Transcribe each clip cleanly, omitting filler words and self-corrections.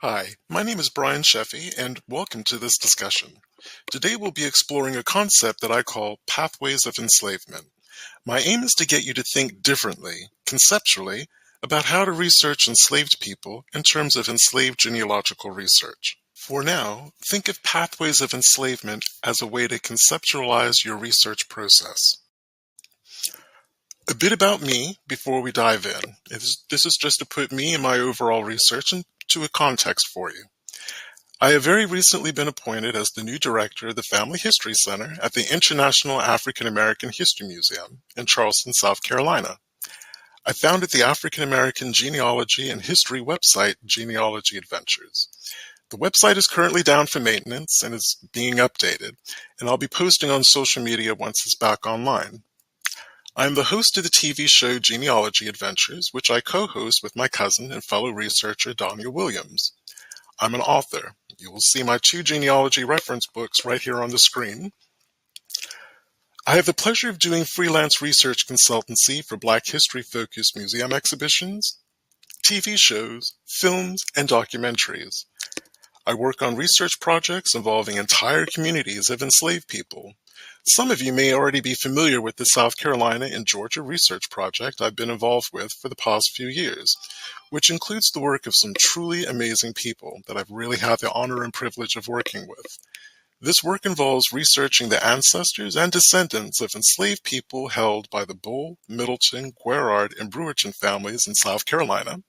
Hi, my name is Brian Sheffey, and welcome to this discussion. Today we'll be exploring a concept that I call pathways of enslavement. My aim is to get you to think differently, conceptually, about how to research enslaved people in terms of enslaved genealogical research. For now, think of pathways of enslavement as a way to conceptualize your research process. A bit about me before we dive in. This is just to put me and my overall research into a context for you. I have very recently been appointed as the new director of the Family History Center at the International African American History Museum in Charleston, South Carolina. I founded the African American Genealogy and History website, Genealogy Adventures. The website is currently down for maintenance and is being updated, and I'll be posting on social media once it's back online. I am the host of the TV show Genealogy Adventures, which I co-host with my cousin and fellow researcher Daniel Williams. I'm an author. You will see my 2 genealogy reference books right here on the screen. I have the pleasure of doing freelance research consultancy for Black history-focused museum exhibitions, TV shows, films, and documentaries. I work on research projects involving entire communities of enslaved people. Some of you may already be familiar with the South Carolina and Georgia research project I've been involved with for the past few years, which includes the work of some truly amazing people that I've really had the honor and privilege of working with. This work involves researching the ancestors and descendants of enslaved people held by the Bull, Middleton, Guerard, and Brewerton families in South Carolina,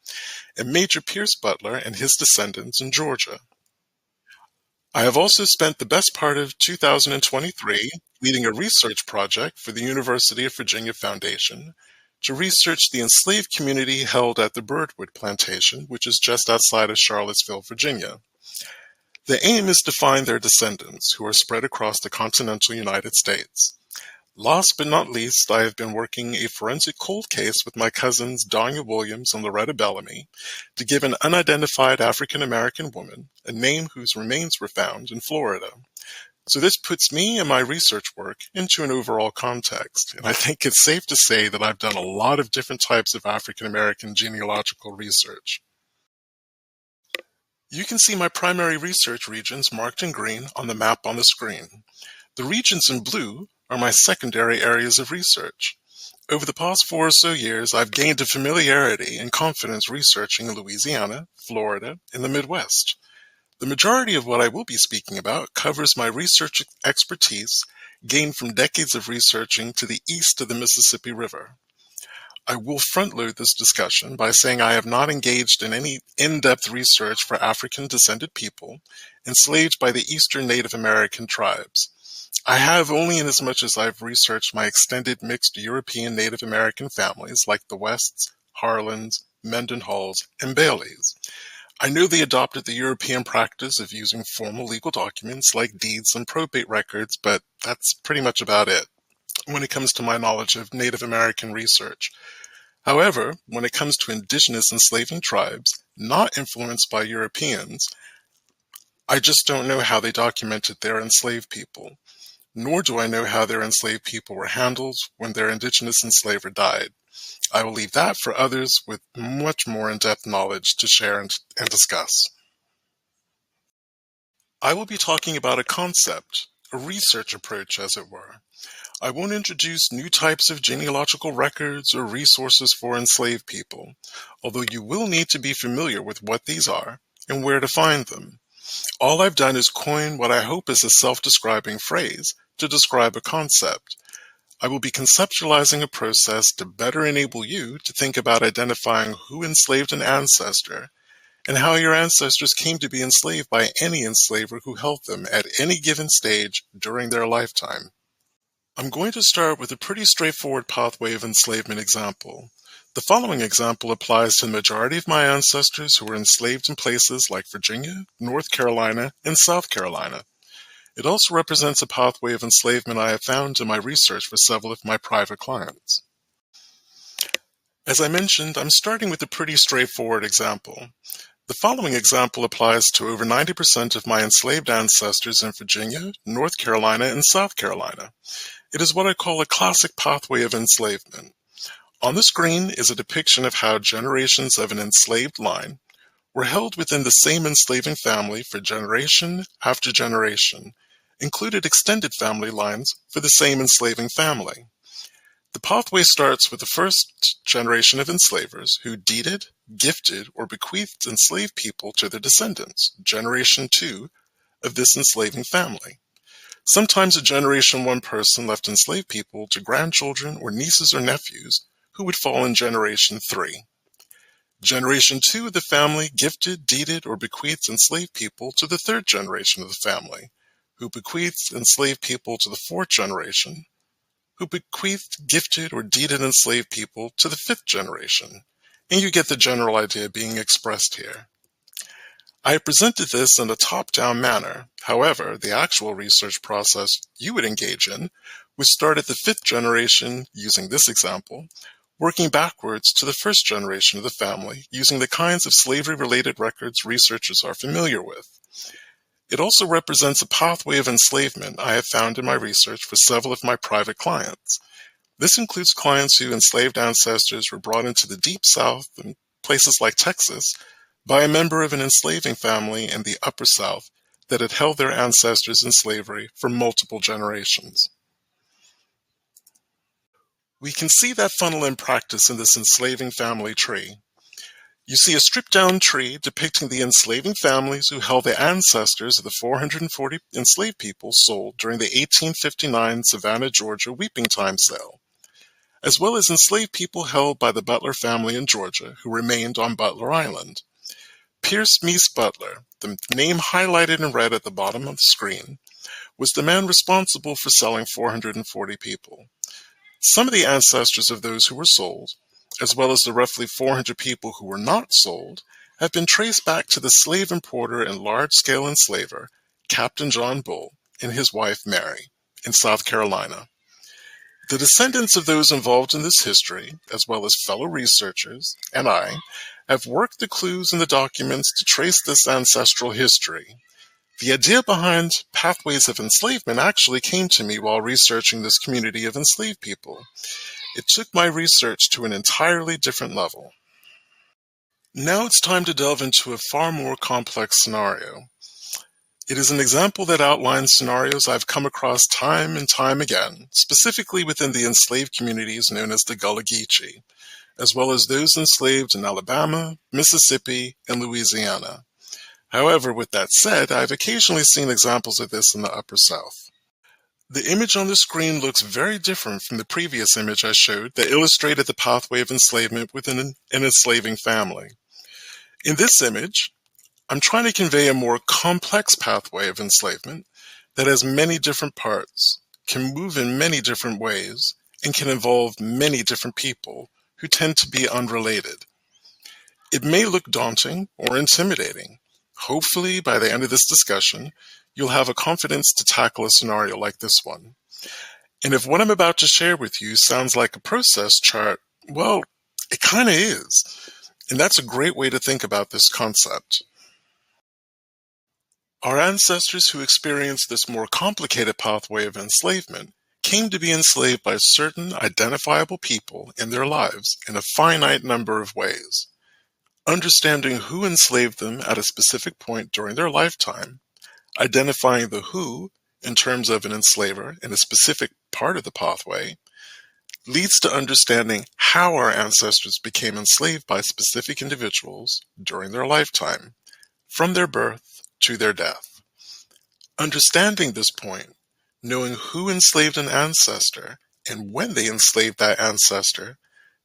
and Major Pierce Butler and his descendants in Georgia. I have also spent the best part of 2023 leading a research project for the University of Virginia Foundation to research the enslaved community held at the Birdwood Plantation, which is just outside of Charlottesville, Virginia. The aim is to find their descendants, who are spread across the continental United States. Last but not least, I have been working a forensic cold case with my cousins Daniel Williams and Loretta Bellamy to give an unidentified African-American woman a name whose remains were found in Florida. So this puts me and my research work into an overall context, and I think it's safe to say that I've done a lot of different types of African-American genealogical research. You can see my primary research regions marked in green on the map on the screen. The regions in blue are my secondary areas of research. Over the past 4 or so years, I've gained a familiarity and confidence researching in Louisiana, Florida, and the Midwest. The majority of what I will be speaking about covers my research expertise gained from decades of researching to the east of the Mississippi River. I will front-load this discussion by saying I have not engaged in any in-depth research for African-descended people enslaved by the Eastern Native American tribes. I have only in as much as I've researched my extended mixed European Native American families like the Wests, Harlans, Mendenhalls, and Baileys. I know they adopted the European practice of using formal legal documents like deeds and probate records, but that's pretty much about it when it comes to my knowledge of Native American research. However, when it comes to indigenous enslaving tribes, not influenced by Europeans, I just don't know how they documented their enslaved people, nor do I know how their enslaved people were handled when their indigenous enslaver died. I will leave that for others with much more in-depth knowledge to share and discuss. I will be talking about a concept, a research approach as it were. I won't introduce new types of genealogical records or resources for enslaved people, although you will need to be familiar with what these are and where to find them. All I've done is coin what I hope is a self-describing phrase to describe a concept. I will be conceptualizing a process to better enable you to think about identifying who enslaved an ancestor and how your ancestors came to be enslaved by any enslaver who held them at any given stage during their lifetime. I'm going to start with a pretty straightforward pathway of enslavement example. The following example applies to the majority of my ancestors who were enslaved in places like Virginia, North Carolina, and South Carolina. It also represents a pathway of enslavement I have found in my research for several of my private clients. As I mentioned, I'm starting with a pretty straightforward example. The following example applies to over 90% of my enslaved ancestors in Virginia, North Carolina, and South Carolina. It is what I call a classic pathway of enslavement. On the screen is a depiction of how generations of an enslaved line, were held within the same enslaving family for generation after generation, included extended family lines for the same enslaving family. The pathway starts with the first generation of enslavers who deeded, gifted, or bequeathed enslaved people to their descendants, generation 2 of this enslaving family. Sometimes a generation 1 person left enslaved people to grandchildren or nieces or nephews who would fall in generation 3. Generation 2 of the family gifted, deeded, or bequeathed enslaved people to the third generation of the family, who bequeathed enslaved people to the fourth generation, who bequeathed, gifted, or deeded enslaved people to the fifth generation, and you get the general idea being expressed here. I presented this in a top-down manner. However, the actual research process you would engage in would start at the fifth generation using this example, working backwards to the first generation of the family using the kinds of slavery-related records researchers are familiar with. It also represents a pathway of enslavement I have found in my research for several of my private clients. This includes clients whose enslaved ancestors were brought into the Deep South and places like Texas by a member of an enslaving family in the Upper South that had held their ancestors in slavery for multiple generations. We can see that funnel in practice in this enslaving family tree. You see a stripped-down tree depicting the enslaving families who held the ancestors of the 440 enslaved people sold during the 1859 Savannah, Georgia Weeping Time sale, as well as enslaved people held by the Butler family in Georgia who remained on Butler Island. Pierce Meese Butler, the name highlighted in red at the bottom of the screen, was the man responsible for selling 440 people. Some of the ancestors of those who were sold, as well as the roughly 400 people who were not sold, have been traced back to the slave importer and large-scale enslaver, Captain John Bull, and his wife Mary, in South Carolina. The descendants of those involved in this history, as well as fellow researchers, and I, have worked the clues in the documents to trace this ancestral history. The idea behind Pathways of Enslavement actually came to me while researching this community of enslaved people. It took my research to an entirely different level. Now it's time to delve into a far more complex scenario. It is an example that outlines scenarios I've come across time and time again, specifically within the enslaved communities known as the Gullah Geechee, as well as those enslaved in Alabama, Mississippi, and Louisiana. However, with that said, I've occasionally seen examples of this in the Upper South. The image on the screen looks very different from the previous image I showed that illustrated the pathway of enslavement within an enslaving family. In this image, I'm trying to convey a more complex pathway of enslavement that has many different parts, can move in many different ways, and can involve many different people who tend to be unrelated. It may look daunting or intimidating. Hopefully, by the end of this discussion, you'll have a confidence to tackle a scenario like this one. And if what I'm about to share with you sounds like a process chart, well, it kind of is. And that's a great way to think about this concept. Our ancestors who experienced this more complicated pathway of enslavement came to be enslaved by certain identifiable people in their lives in a finite number of ways. Understanding who enslaved them at a specific point during their lifetime, identifying the who in terms of an enslaver in a specific part of the pathway, leads to understanding how our ancestors became enslaved by specific individuals during their lifetime, from their birth to their death. Understanding this point, knowing who enslaved an ancestor and when they enslaved that ancestor,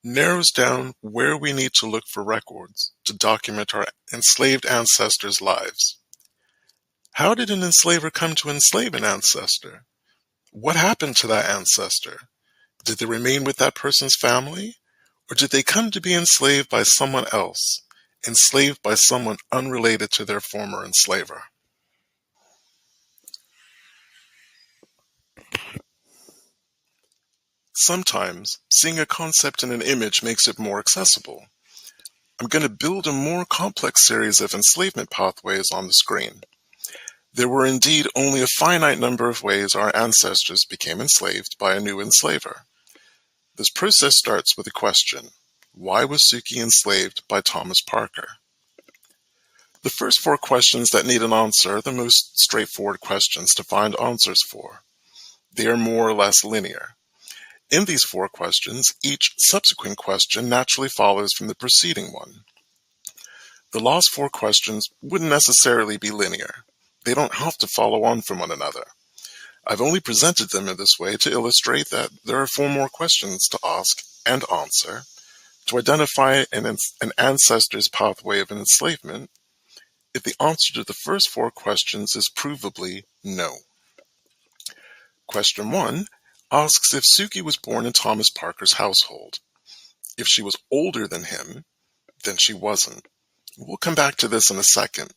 narrows down where we need to look for records to document our enslaved ancestors' lives. How did an enslaver come to enslave an ancestor? What happened to that ancestor? Did they remain with that person's family? Or did they come to be enslaved by someone else, enslaved by someone unrelated to their former enslaver? Sometimes, seeing a concept in an image makes it more accessible. I'm going to build a more complex series of enslavement pathways on the screen. There were indeed only a finite number of ways our ancestors became enslaved by a new enslaver. This process starts with a question: why was Suki enslaved by Thomas Parker? The first four questions that need an answer are the most straightforward questions to find answers for. They are more or less linear. In these four questions, each subsequent question naturally follows from the preceding one. The last four questions wouldn't necessarily be linear. They don't have to follow on from one another. I've only presented them in this way to illustrate that there are four more questions to ask and answer to identify an ancestor's pathway of enslavement if the answer to the first four questions is provably no. Question 1 asks if Suki was born in Thomas Parker's household. If she was older than him, then she wasn't. We'll come back to this in a second.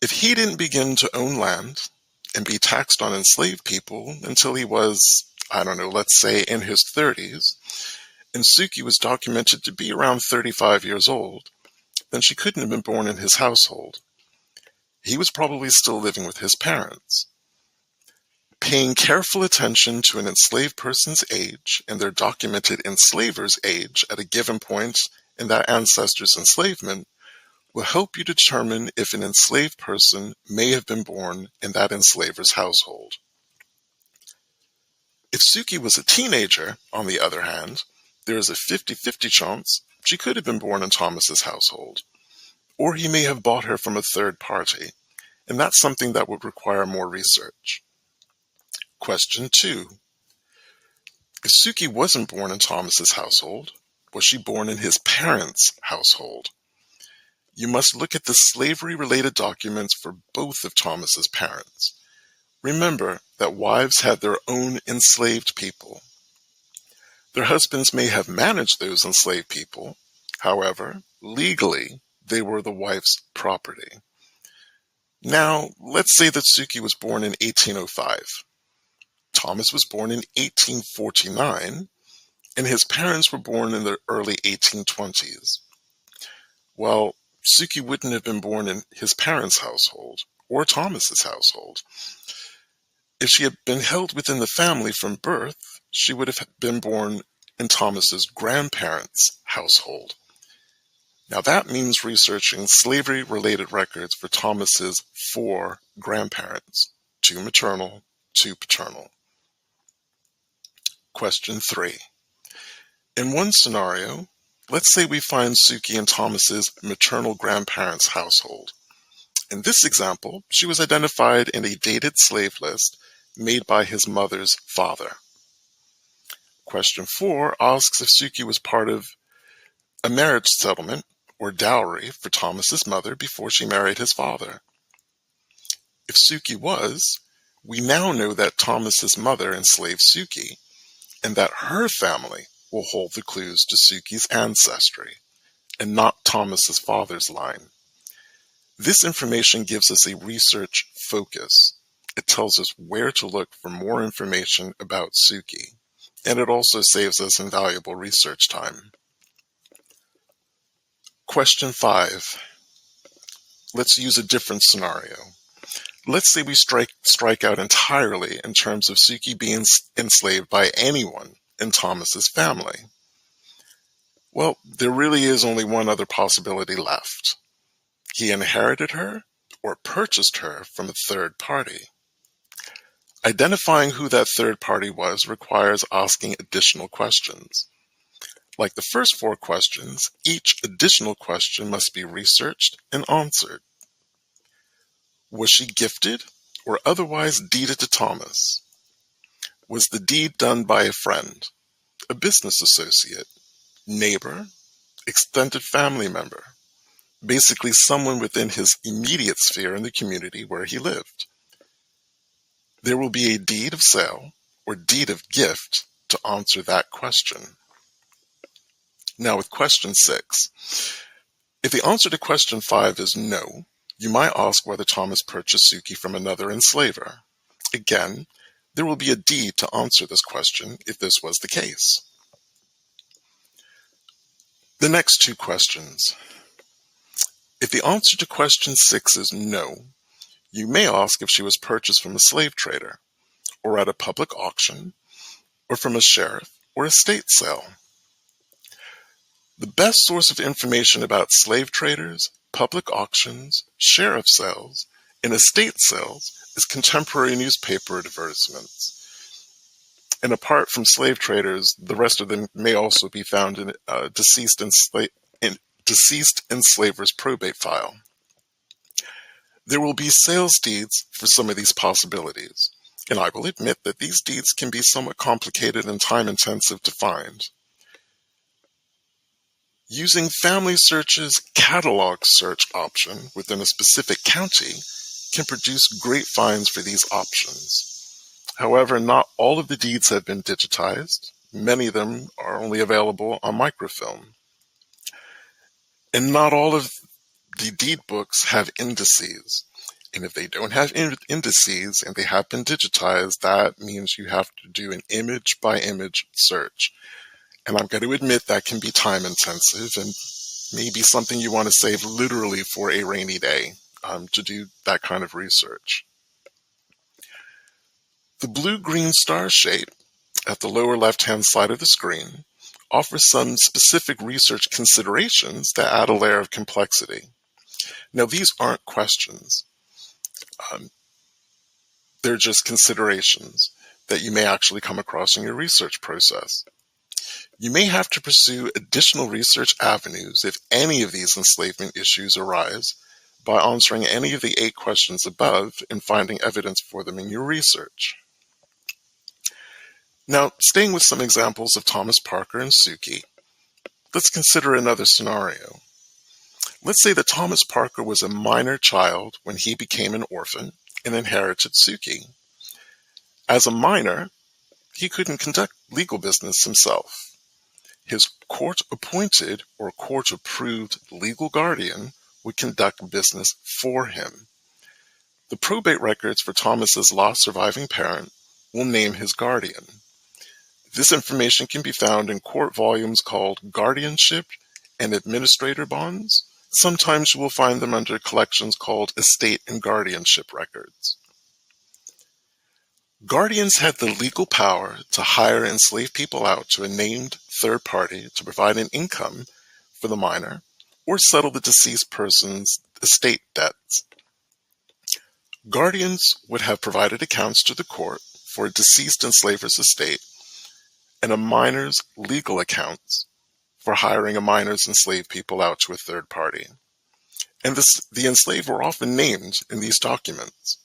If he didn't begin to own land and be taxed on enslaved people until he was, let's say in his 30s, and Suki was documented to be around 35 years old, then she couldn't have been born in his household. He was probably still living with his parents. Paying careful attention to an enslaved person's age and their documented enslaver's age at a given point in that ancestor's enslavement will help you determine if an enslaved person may have been born in that enslaver's household. If Suki was a teenager, on the other hand, there is a 50-50 chance she could have been born in Thomas's household, or he may have bought her from a third party, and that's something that would require more research. Question 2. If Suki wasn't born in Thomas's household, was she born in his parents' household? You must look at the slavery-related documents for both of Thomas's parents. Remember that wives had their own enslaved people. Their husbands may have managed those enslaved people. However, legally, they were the wife's property. Now, let's say that Suki was born in 1805. Thomas was born in 1849, and his parents were born in the early 1820s. Well, Suki wouldn't have been born in his parents' household or Thomas's household. If she had been held within the family from birth, she would have been born in Thomas's grandparents' household. Now that means researching slavery-related records for Thomas's 4 grandparents, 2 maternal, 2 paternal. Question 3. In one scenario, let's say we find Suki in Thomas's maternal grandparents' household. In this example, she was identified in a dated slave list made by his mother's father. Question 4 asks if Suki was part of a marriage settlement or dowry for Thomas's mother before she married his father. If Suki was, we now know that Thomas's mother enslaved Suki, and that her family will hold the clues to Suki's ancestry, and not Thomas's father's line. This information gives us a research focus. It tells us where to look for more information about Suki, and it also saves us invaluable research time. Question 5. Let's use a different scenario. Let's say we strike out entirely in terms of Suki being enslaved by anyone in Thomas's family. Well, there really is only one other possibility left. He inherited her or purchased her from a third party. Identifying who that third party was requires asking additional questions. Like the first 4 questions, each additional question must be researched and answered. Was she gifted or otherwise deeded to Thomas? Was the deed done by a friend, a business associate, neighbor, extended family member, basically someone within his immediate sphere in the community where he lived? There will be a deed of sale or deed of gift to answer that question. Now with question 6, if the answer to question 5 is no, you might ask whether Thomas purchased Suki from another enslaver. Again, there will be a deed to answer this question if this was the case. The next 2 questions. If the answer to question 6 is no, you may ask if she was purchased from a slave trader, or at a public auction, or from a sheriff or estate sale. The best source of information about slave traders public auctions, sheriff sales, and estate sales as contemporary newspaper advertisements. And apart from slave traders, the rest of them may also be found in deceased enslaver's probate file. There will be sales deeds for some of these possibilities, and I will admit that these deeds can be somewhat complicated and time-intensive to find. Using Family Search's catalog search option within a specific county can produce great finds for these options. However, not all of the deeds have been digitized. Many of them are only available on microfilm. And not all of the deed books have indices. And if they don't have indices and they have been digitized, that means you have to do an image-by-image search. And I'm going to admit that can be time-intensive and maybe something you want to save literally for a rainy day to do that kind of research. The blue-green star shape at the lower left-hand side of the screen offers some specific research considerations that add a layer of complexity. Now, these aren't questions. They're just considerations that you may actually come across in your research process. You may have to pursue additional research avenues if any of these enslavement issues arise by answering any of the 8 questions above and finding evidence for them in your research. Now, staying with some examples of Thomas Parker and Suki, let's consider another scenario. Let's say that Thomas Parker was a minor child when he became an orphan and inherited Suki. As a minor, he couldn't conduct legal business himself. His court-appointed or court-approved legal guardian would conduct business for him. The probate records for Thomas's lost surviving parent will name his guardian. This information can be found in court volumes called Guardianship and Administrator Bonds. Sometimes you will find them under collections called Estate and Guardianship Records. Guardians had the legal power to hire enslaved people out to a named third party to provide an income for the minor or settle the deceased person's estate debts. Guardians would have provided accounts to the court for a deceased enslaver's estate and a minor's legal accounts for hiring a minor's enslaved people out to a third party. And the enslaved were often named in these documents.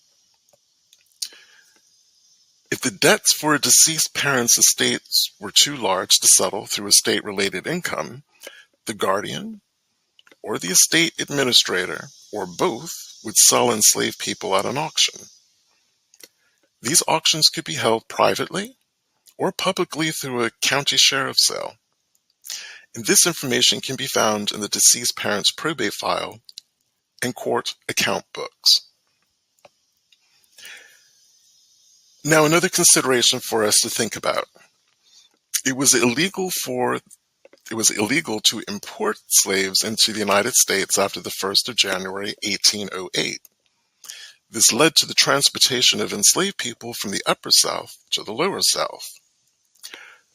If the debts for a deceased parent's estates were too large to settle through estate-related income, the guardian or the estate administrator, or both, would sell enslaved people at an auction. These auctions could be held privately or publicly through a county sheriff sale. And this information can be found in the deceased parent's probate file and court account books. Now, another consideration for us to think about. It was illegal to import slaves into the United States after the 1st of January, 1808. This led to the transportation of enslaved people from the Upper South to the Lower South.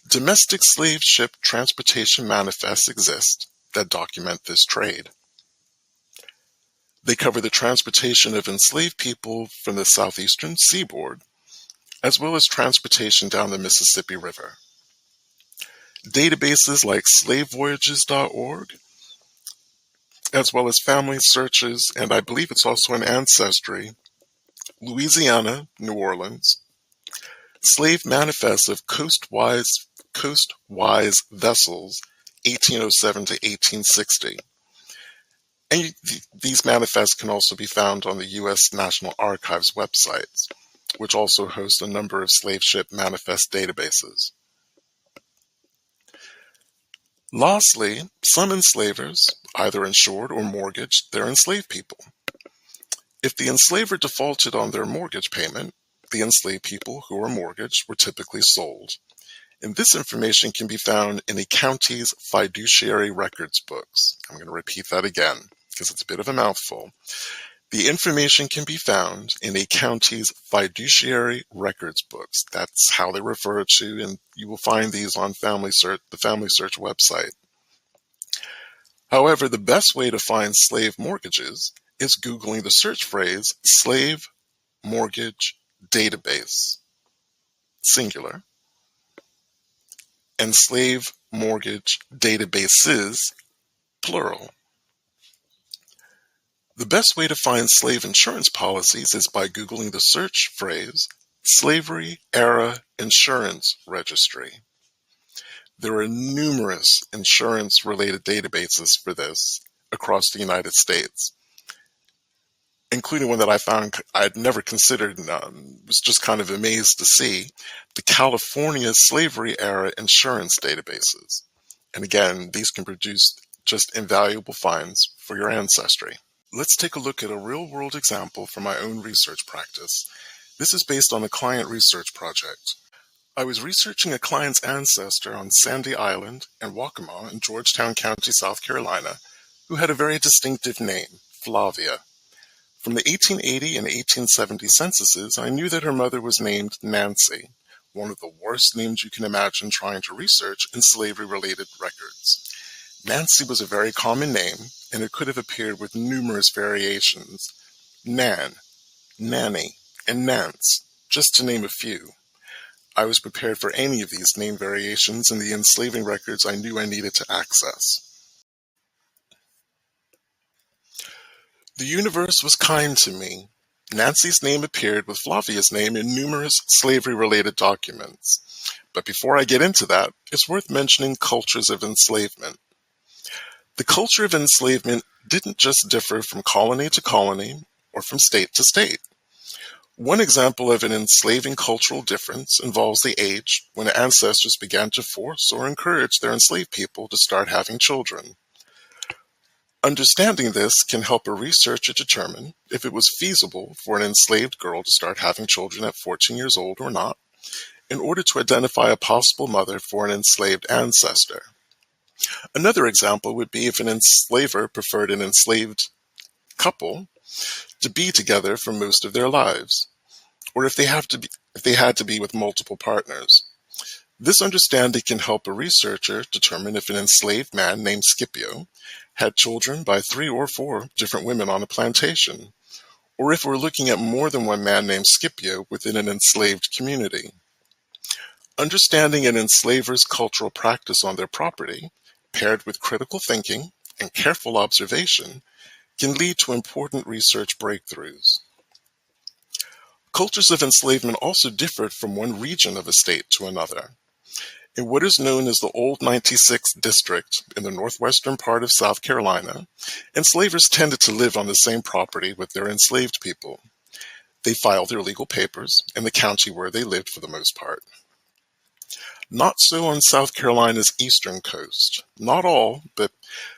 Domestic slave ship transportation manifests exist that document this trade. They cover the transportation of enslaved people from the southeastern seaboard, as well as transportation down the Mississippi River. Databases like slavevoyages.org, as well as Family Searches, and I believe it's also an Ancestry, Louisiana, New Orleans, slave manifests of coastwise vessels, 1807 to 1860. And these manifests can also be found on the U.S. National Archives websites, which also host a number of slave ship manifest databases. Lastly, some enslavers either insured or mortgaged their enslaved people. If the enslaver defaulted on their mortgage payment, the enslaved people who were mortgaged were typically sold. And this information can be found in a county's fiduciary records books. I'm going to repeat that again because it's a bit of a mouthful. The information can be found in a county's fiduciary records books. That's how they refer to, and you will find these on the Family Search website. However, the best way to find slave mortgages is Googling the search phrase slave mortgage database, singular, and slave mortgage databases, plural. The best way to find slave insurance policies is by Googling the search phrase Slavery Era Insurance Registry. There are numerous insurance-related databases for this across the United States, including one that I found I'd never considered and was just kind of amazed to see, the California Slavery Era Insurance Databases. And again, these can produce just invaluable finds for your ancestry. Let's take a look at a real-world example from my own research practice. This is based on a client research project. I was researching a client's ancestor on Sandy Island and Waccamaw in Georgetown County, South Carolina, who had a very distinctive name, Flavia. From the 1880 and 1870 censuses, I knew that her mother was named Nancy, one of the worst names you can imagine trying to research in slavery-related records. Nancy was a very common name, and it could have appeared with numerous variations: Nan, Nanny, and Nance, just to name a few. I was prepared for any of these name variations in the enslaving records I knew I needed to access. The universe was kind to me. Nancy's name appeared with Flavia's name in numerous slavery-related documents. But before I get into that, it's worth mentioning cultures of enslavement. The culture of enslavement didn't just differ from colony to colony or from state to state. One example of an enslaving cultural difference involves the age when ancestors began to force or encourage their enslaved people to start having children. Understanding this can help a researcher determine if it was feasible for an enslaved girl to start having children at 14 years old or not, in order to identify a possible mother for an enslaved ancestor. Another example would be if an enslaver preferred an enslaved couple to be together for most of their lives, or if they had to be with multiple partners. This understanding can help a researcher determine if an enslaved man named Scipio had children by 3 or 4 different women on a plantation, or if we're looking at more than one man named Scipio within an enslaved community. Understanding an enslaver's cultural practice on their property, paired with critical thinking and careful observation, can lead to important research breakthroughs. Cultures of enslavement also differed from one region of a state to another. In what is known as the Old 96th District in the northwestern part of South Carolina, enslavers tended to live on the same property with their enslaved people. They filed their legal papers in the county where they lived for the most part. Not so on South Carolina's eastern coast. Not all, but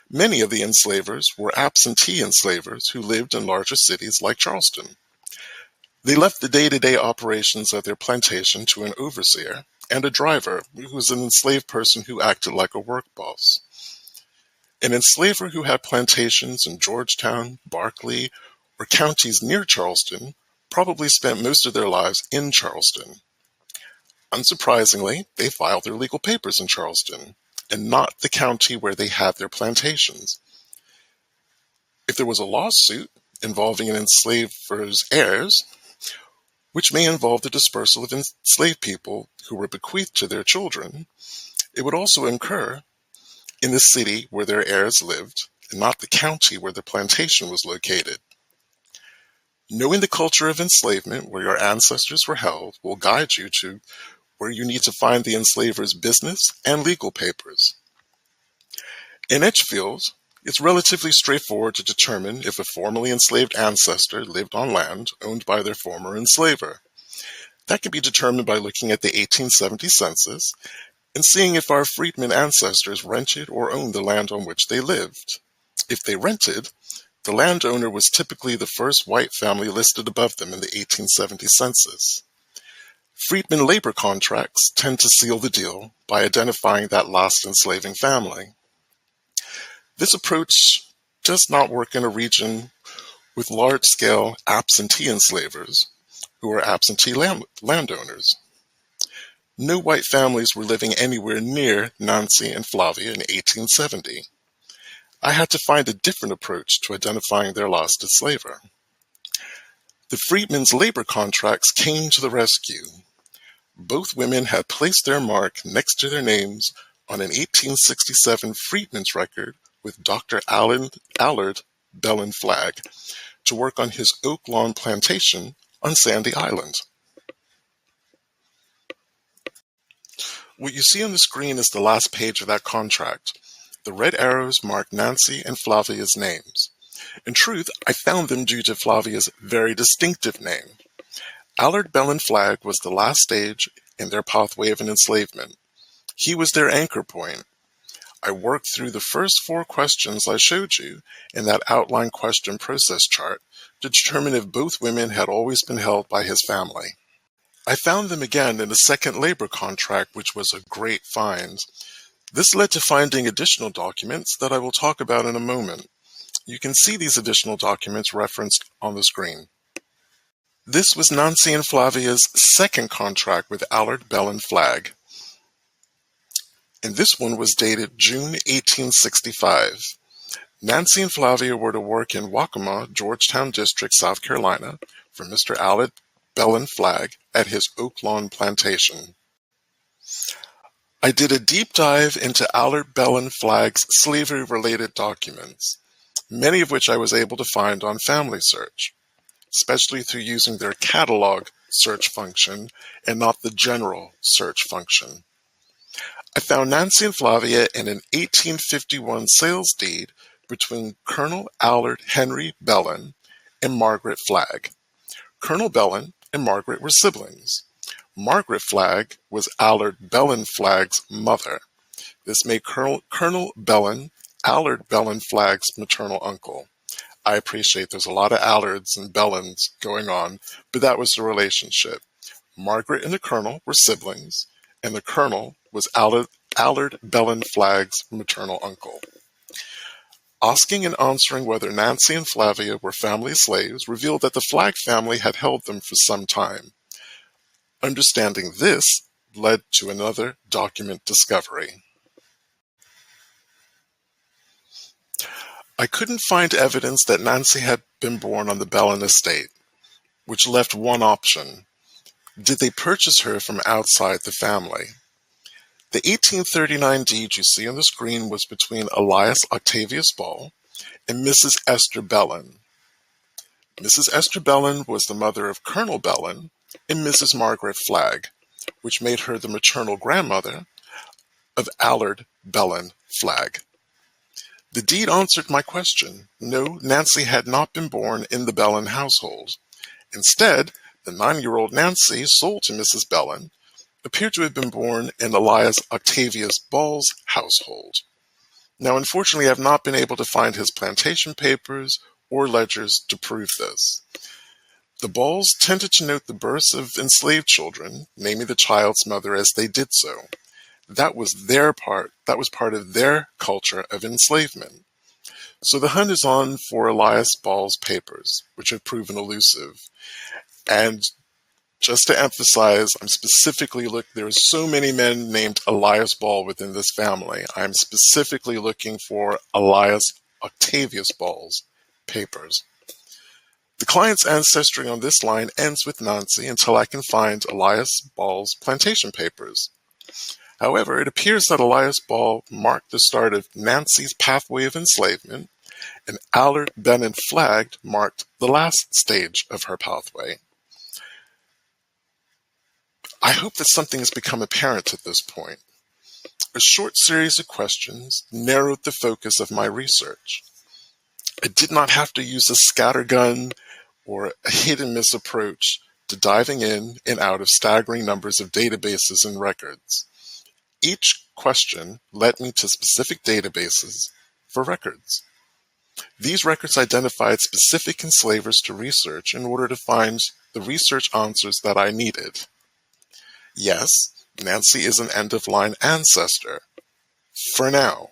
many of the enslavers were absentee enslavers who lived in larger cities like Charleston. They left the day-to-day operations of their plantation to an overseer and a driver who was an enslaved person who acted like a work boss. An enslaver who had plantations in Georgetown, Berkeley, or counties near Charleston probably spent most of their lives in Charleston. Unsurprisingly, they filed their legal papers in Charleston, and not the county where they had their plantations. If there was a lawsuit involving an enslaver's heirs, which may involve the dispersal of enslaved people who were bequeathed to their children, it would also occur in the city where their heirs lived, and not the county where the plantation was located. Knowing the culture of enslavement where your ancestors were held will guide you to where you need to find the enslaver's business and legal papers. In Edgefield, it's relatively straightforward to determine if a formerly enslaved ancestor lived on land owned by their former enslaver. That can be determined by looking at the 1870 census and seeing if our freedmen ancestors rented or owned the land on which they lived. If they rented, the landowner was typically the first white family listed above them in the 1870 census. Freedmen labor contracts tend to seal the deal by identifying that last enslaving family. This approach does not work in a region with large-scale absentee enslavers who are absentee landowners. No white families were living anywhere near Nancy and Flavia in 1870. I had to find a different approach to identifying their lost enslaver. The freedmen's labor contracts came to the rescue. Both women had placed their mark next to their names on an 1867 freedmen's record with Dr. Allard Bellin Flagg to work on his oak lawn plantation on Sandy Island. What you see on the screen is the last page of that contract. The red arrows mark Nancy and Flavia's names. In truth, I found them due to Flavia's very distinctive name. Allard Bellin Flagg was the last stage in their pathway of an enslavement. He was their anchor point. I worked through the first 4 questions I showed you in that outline question process chart to determine if both women had always been held by his family. I found them again in the second labor contract, which was a great find. This led to finding additional documents that I will talk about in a moment. You can see these additional documents referenced on the screen. This was Nancy and Flavia's second contract with Allard Bellin Flagg, and this one was dated June 1865. Nancy and Flavia were to work in Waccamaw, Georgetown District, South Carolina, for Mr. Allard Bellin Flagg at his oak lawn plantation. I did a deep dive into Allard Bellin Flagg's slavery-related documents, many of which I was able to find on Family Search, especially through using their catalog search function and not the general search function. I found Nancy and Flavia in an 1851 sales deed between Colonel Allard Henry Bellin and Margaret Flagg. Colonel Bellin and Margaret were siblings. Margaret Flagg was Allard Bellin Flagg's mother. This made Colonel Bellin Allard Bellin Flagg's maternal uncle. I appreciate there's a lot of Allards and Bellins going on, but that was the relationship. Margaret and the Colonel were siblings, and the Colonel was Allard Bellin Flagg's maternal uncle. Asking and answering whether Nancy and Flavia were family slaves revealed that the Flagg family had held them for some time. Understanding this led to another document discovery. I couldn't find evidence that Nancy had been born on the Bellin estate, which left one option. Did they purchase her from outside the family? The 1839 deed you see on the screen was between Elias Octavius Ball and Mrs. Esther Bellin. Mrs. Esther Bellin was the mother of Colonel Bellin and Mrs. Margaret Flagg, which made her the maternal grandmother of Allard Bellin Flagg. The deed answered my question. No, Nancy had not been born in the Bellin household. Instead, the 9-year-old Nancy, sold to Mrs. Bellin, appeared to have been born in Elias Octavius Ball's household. Now, unfortunately, I have not been able to find his plantation papers or ledgers to prove this. The Balls tended to note the births of enslaved children, naming the child's mother as they did so. That was part of their culture of enslavement. So the hunt is on for Elias Ball's papers, which have proven elusive. And just to emphasize, there are so many men named Elias Ball within this family. I'm specifically looking for Elias Octavius Ball's papers. The client's ancestry on this line ends with Nancy until I can find Elias Ball's plantation papers. However, it appears that Elias Ball marked the start of Nancy's pathway of enslavement, and Allard Bellin Flagg marked the last stage of her pathway. I hope that something has become apparent at this point. A short series of questions narrowed the focus of my research. I did not have to use a scattergun or a hit-and-miss approach to diving in and out of staggering numbers of databases and records. Each question led me to specific databases for records. These records identified specific enslavers to research in order to find the research answers that I needed. Yes, Nancy is an end-of-line ancestor. For now.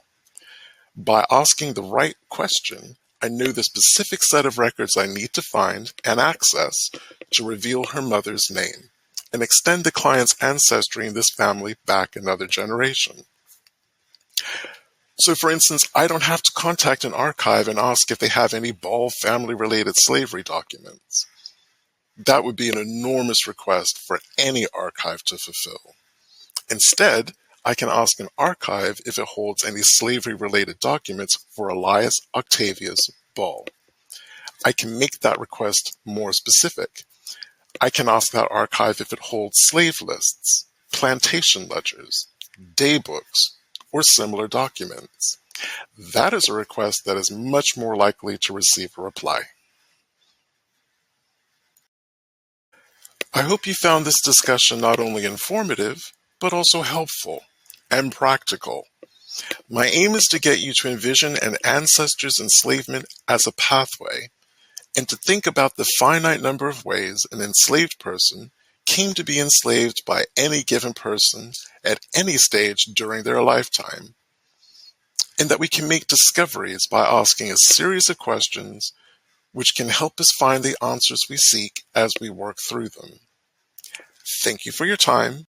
By asking the right question, I know the specific set of records I need to find and access to reveal her mother's name and extend the client's ancestry in this family back another generation. So for instance, I don't have to contact an archive and ask if they have any Ball family-related slavery documents. That would be an enormous request for any archive to fulfill. Instead, I can ask an archive if it holds any slavery-related documents for Elias Octavius Ball. I can make that request more specific. I can ask that archive if it holds slave lists, plantation ledgers, daybooks, or similar documents. That is a request that is much more likely to receive a reply. I hope you found this discussion not only informative, but also helpful and practical. My aim is to get you to envision an ancestor's enslavement as a pathway, and to think about the finite number of ways an enslaved person came to be enslaved by any given person at any stage during their lifetime, and that we can make discoveries by asking a series of questions which can help us find the answers we seek as we work through them. Thank you for your time,